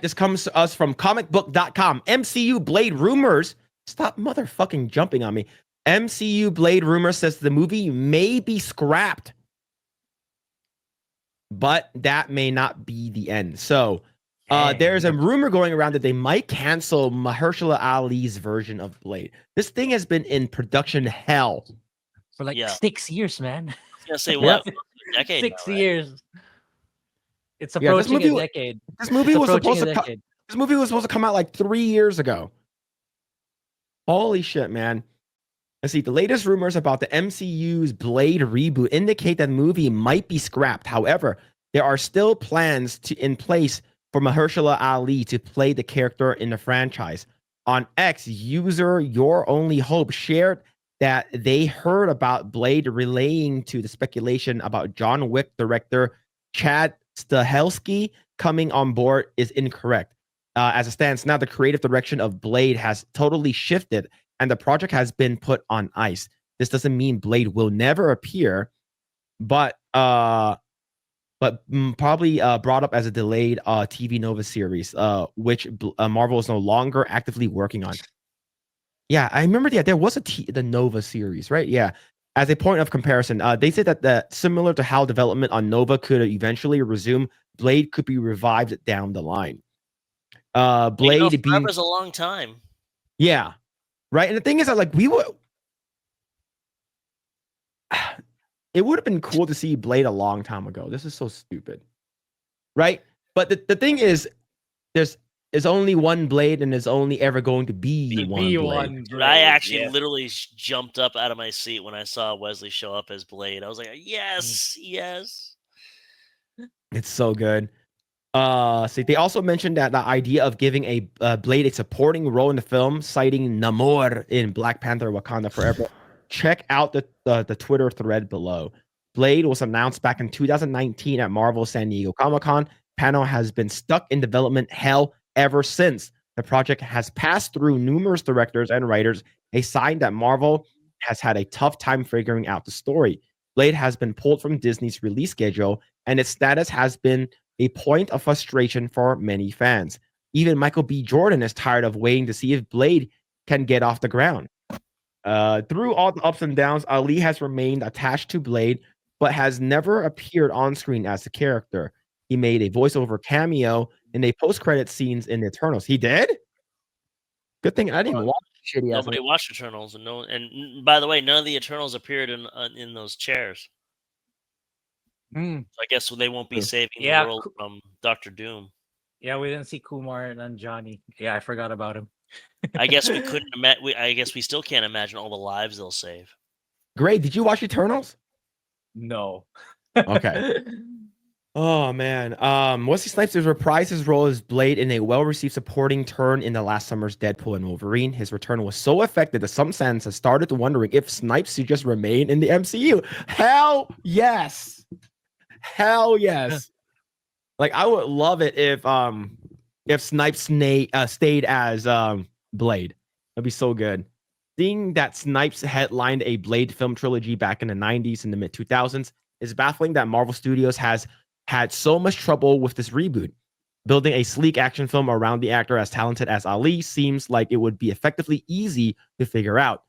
This comes to us from comicbook.com. MCU Blade rumors. Stop motherfucking jumping on me. MCU Blade rumor says the movie may be scrapped, but that may not be the end. So there's a rumor going around that they might cancel Mahershala Ali's version of Blade. This thing has been in production hell for like 6 years, man. I was gonna say what? Yep. A decade 6 now, right? years. It's approaching a decade. This movie was supposed to This movie was supposed to come out like 3 years ago. Holy shit, man. Let's see. The latest rumors about the MCU's Blade reboot indicate that the movie might be scrapped. However, there are still plans in place for Mahershala Ali to play the character in the franchise. On X, user Your Only Hope shared that they heard about Blade relaying to the speculation about John Wick director Chad Stahelski coming on board is incorrect. As it stands now, the creative direction of Blade has totally shifted, and the project has been put on ice. This doesn't mean Blade will never appear, but probably brought up as a delayed TV Nova series, which Marvel is no longer actively working on. Yeah, I remember. Yeah, there was the Nova series, right? Yeah. As a point of comparison, they said that similar to how development on Nova could eventually resume, Blade could be revived down the line. Blade being was a long time. Yeah, right. And the thing is that like it would have been cool to see Blade a long time ago. This is so stupid, right? But the thing is, there's only one Blade, and there's only ever going to be one Blade. Dude, I actually literally jumped up out of my seat when I saw Wesley show up as Blade. I was like, yes, yes. It's so good. See, they also mentioned that the idea of giving a Blade a supporting role in the film, citing Namor in Black Panther: Wakanda Forever. Check out the Twitter thread below. Blade was announced back in 2019 at Marvel San Diego Comic-Con. Panel has been stuck in development hell ever since. The project has passed through numerous directors and writers, a sign that Marvel has had a tough time figuring out the story. Blade has been pulled from Disney's release schedule, and its status has been a point of frustration for many fans. Even Michael B. Jordan is tired of waiting to see if Blade can get off the ground. Through all the ups and downs, Ali has remained attached to Blade, but has never appeared on screen as a character. He made a voiceover cameo in a post-credit scenes in Eternals. He did? Good thing I didn't even watch shitty ass. Nobody watched Eternals, and by the way, none of the Eternals appeared in those chairs. So I guess they won't be saving the world from Dr. Doom. Yeah, we didn't see Kumar and Johnny. Yeah, I forgot about him. I guess we couldn't imagine. I guess we still can't imagine all the lives they'll save. Grae, did you watch Eternals? No. Okay. Oh man. Wesley Snipes has reprised his role as Blade in a well-received supporting turn in the last summer's Deadpool and Wolverine. His return was so effective that some fans have started wondering if Snipes should just remain in the MCU. Hell yes. Hell yes. Like I would love it if Snipes stayed as Blade. That'd be so good. Seeing that Snipes headlined a Blade film trilogy back in the 90s and the mid 2000s is baffling that Marvel Studios has had so much trouble with this reboot. Building a sleek action film around the actor as talented as Ali seems like it would be effectively easy to figure out.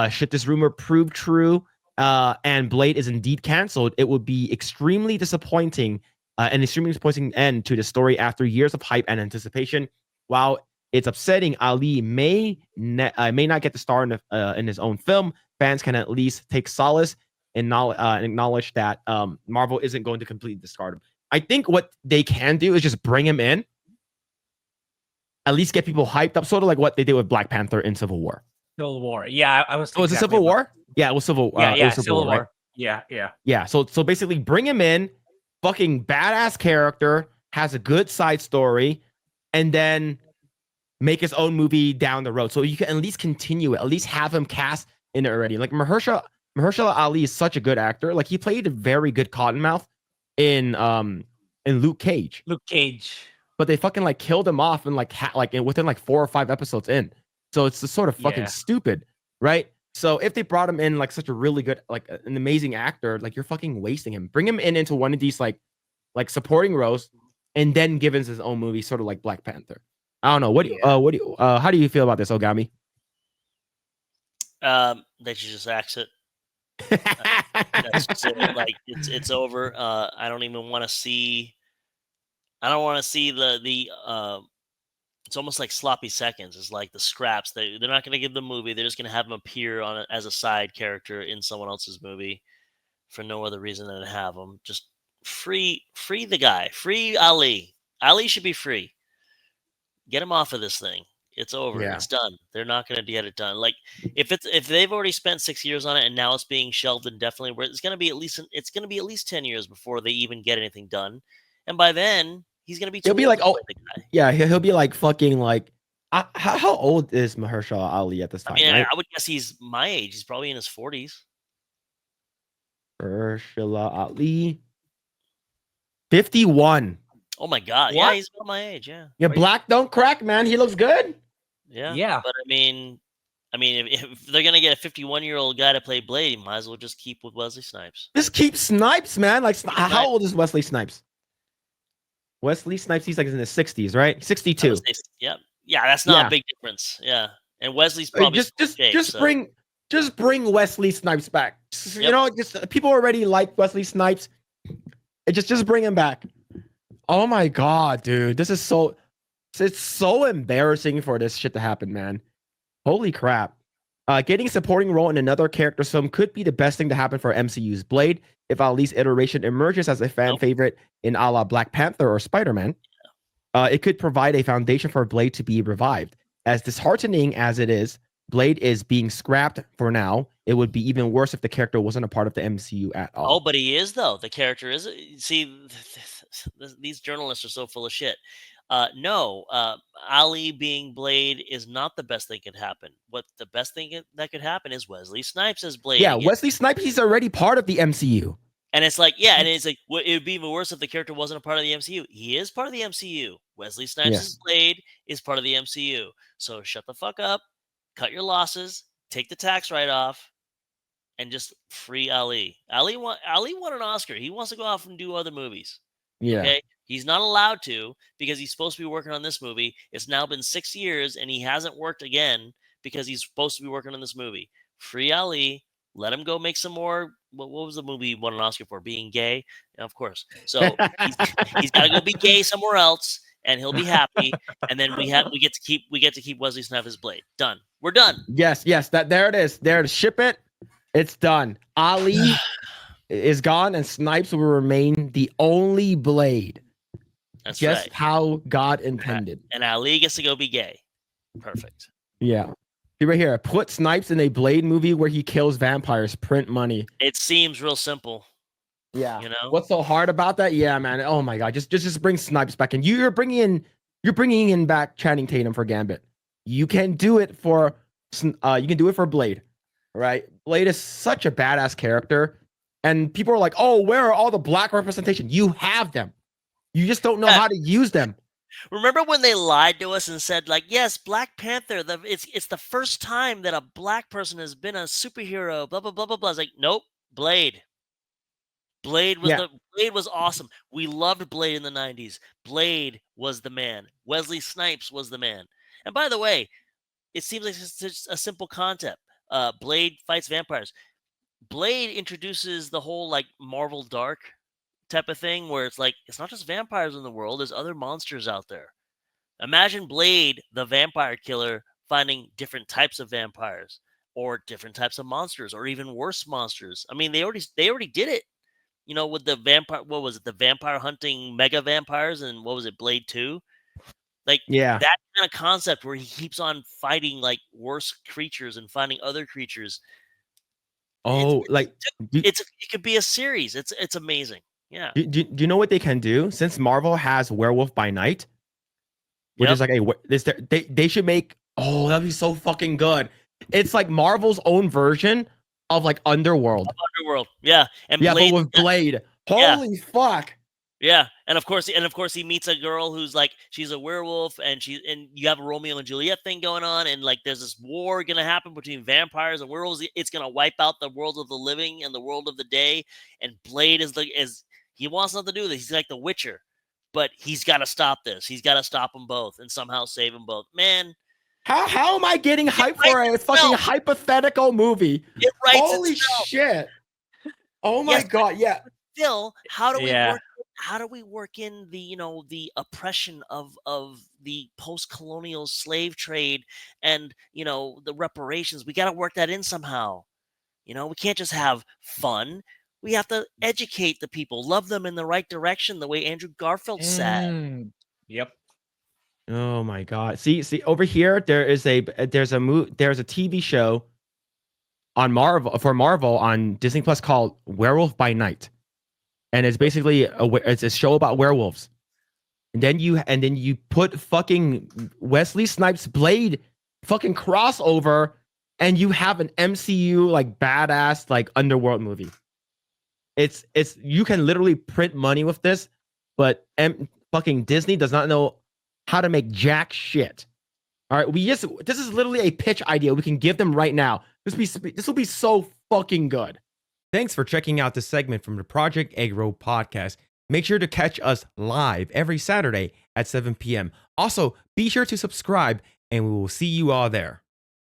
Should this rumor prove true and Blade is indeed canceled, it would be extremely disappointing an extremely disappointing end to the story after years of hype and anticipation. While it's upsetting Ali may not get the star in his own film, fans can at least take solace and acknowledge that Marvel isn't going to completely discard him. I think what they can do is just bring him in, at least get people hyped up, sort of like what they did with Black Panther in Civil War. Civil War, yeah, I was. Oh, was it Civil War? Yeah, it was Civil. Civil War. Right? Yeah. So basically, bring him in, fucking badass character, has a good side story, and then make his own movie down the road. So you can at least continue it, at least have him cast in it already. Like Mahershala Ali is such a good actor. Like he played a very good Cottonmouth in Luke Cage. But they fucking like killed him off and within like 4 or 5 episodes in. So it's just sort of fucking stupid, right? So if they brought him in like such a really good, like an amazing actor, like you're fucking wasting him. Bring him into one of these like supporting roles and then Givens his own movie, sort of like Black Panther. I don't know. How do you feel about this, Ogami? They should just exit. That's just it. Like it's over. I don't even want to see. I don't want to see the. It's almost like sloppy seconds. It's like the scraps. They're not going to give the movie. They're just going to have him appear on as a side character in someone else's movie for no other reason than to have him. Just free the guy. Free Ali. Ali should be free. Get him off of this thing. It's over. Yeah. It's done. They're not going to get it done. Like if they've already spent 6 years on it and now it's being shelved indefinitely, where it's going to be at least 10 years before they even get anything done, and by then he's going to be. He'll be like, the guy. Yeah, he'll be like fucking like. How old is Mahershala Ali at this time? I mean, right? I would guess he's my age. He's probably in his 40s. Mahershala Ali, 51. Oh my god! What? Yeah, he's about my age. Yeah. Yeah, black don't crack, man. He looks good. Yeah. Yeah. But I mean, if they're gonna get a 51-year-old guy to play Blade, you might as well just keep with Wesley Snipes. Just keep Snipes, man. Like, how old is Wesley Snipes? Wesley Snipes, he's like in his 60s, right? 62. Yeah. That's not a big difference. Yeah. And Wesley's probably just bring Wesley Snipes back. Yep. You know, just people already like Wesley Snipes. Just bring him back. Oh my god, dude. It's so embarrassing for this shit to happen, man. Holy crap. Getting a supporting role in another character's film could be the best thing to happen for MCU's Blade if Ali's iteration emerges as a fan favorite in a la Black Panther or Spider-Man. It could provide a foundation for Blade to be revived. As disheartening as it is, Blade is being scrapped for now. It would be even worse if the character wasn't a part of the MCU at all. Oh, but he is, though. The character is. See, these journalists are so full of shit. No, Ali being Blade is not the best thing that could happen. What the best thing that could happen is Wesley Snipes as Blade. Yeah, again. Wesley Snipes, he's already part of the MCU. And it's like, yeah, and it's like, it would be even worse if the character wasn't a part of the MCU. He is part of the MCU. Wesley Snipes' Blade is part of the MCU. So shut the fuck up, cut your losses, take the tax write-off, and just free Ali. Ali won an Oscar. He wants to go off and do other movies. Yeah. Okay? He's not allowed to because he's supposed to be working on this movie. It's now been 6 years, and he hasn't worked again because he's supposed to be working on this movie. Free Ali. Let him go make some more. What was the movie he won an Oscar for? Being gay? Yeah, of course. So he's got to go be gay somewhere else, and he'll be happy. And then we get to keep Wesley Snipes' Blade. Done. We're done. Yes. There it is. There to ship it. It's done. Ali is gone, and Snipes will remain the only Blade. That's just right. how God intended. And Ali gets to go be gay. Perfect. Yeah. See right here. Put Snipes in a Blade movie where he kills vampires. Print money. It seems real simple. Yeah. You know what's so hard about that? Yeah, man. Oh my god. Just bring Snipes back in. You're bringing in back Channing Tatum for Gambit. You can do it for Blade. Right? Blade is such a badass character, and people are like, "Oh, where are all the black representation?" You have them. You just don't know how to use them. Remember when they lied to us and said, like, yes, Black Panther, it's the first time that a black person has been a superhero, blah, blah, blah, blah, blah. It's like, nope, Blade. Blade was awesome. We loved Blade in the 90s. Blade was the man. Wesley Snipes was the man. And by the way, it seems like it's just a simple concept. Blade fights vampires. Blade introduces the whole, like, Marvel Dark type of thing where it's like, it's not just vampires in the world, there's other monsters out there. Imagine Blade, the vampire killer, finding different types of vampires or different types of monsters or even worse monsters. I mean, they already did it, you know, with the vampire, what was it, the vampire hunting mega vampires, and what was it, Blade 2? Like, that kind of concept where he keeps on fighting like worse creatures and finding other creatures. It could be a series. It's amazing. Yeah. Do you know what they can do? Since Marvel has Werewolf by Night, which is like they should make. Oh, that'd be so fucking good. It's like Marvel's own version of like Underworld. Yeah. And Blade, but with Blade. Holy fuck. Yeah, and of course he meets a girl who's like, she's a werewolf, and you have a Romeo and Juliet thing going on, and like there's this war gonna happen between vampires and werewolves. It's gonna wipe out the world of the living and the world of the day. And Blade is he wants nothing to do with it. He's like the Witcher. but he's got to stop this. He's got to stop them both and somehow save them both. Man, How am I getting hyped for a fucking hypothetical movie? it writes Holy itself. shit! Oh my Yes, god, yeah. Still, how do we Yeah. work in the the oppression of the post-colonial slave trade and the reparations? We got to work that in somehow. We can't just have fun. We have to educate the people, love them in the right direction, the way Andrew Garfield said. Yep. Oh my god. See over here there's a TV show on Marvel on Disney Plus called Werewolf by Night. And it's basically it's a show about werewolves. And then you put fucking Wesley Snipes' Blade fucking crossover and you have an MCU like badass like underworld movie. It's you can literally print money with this, but fucking Disney does not know how to make jack shit. All right, this is literally a pitch idea we can give them right now. This will be so fucking good. Thanks for checking out this segment from the Project Eggroll podcast. Make sure to catch us live every Saturday at 7 p.m. Also, be sure to subscribe, and we will see you all there.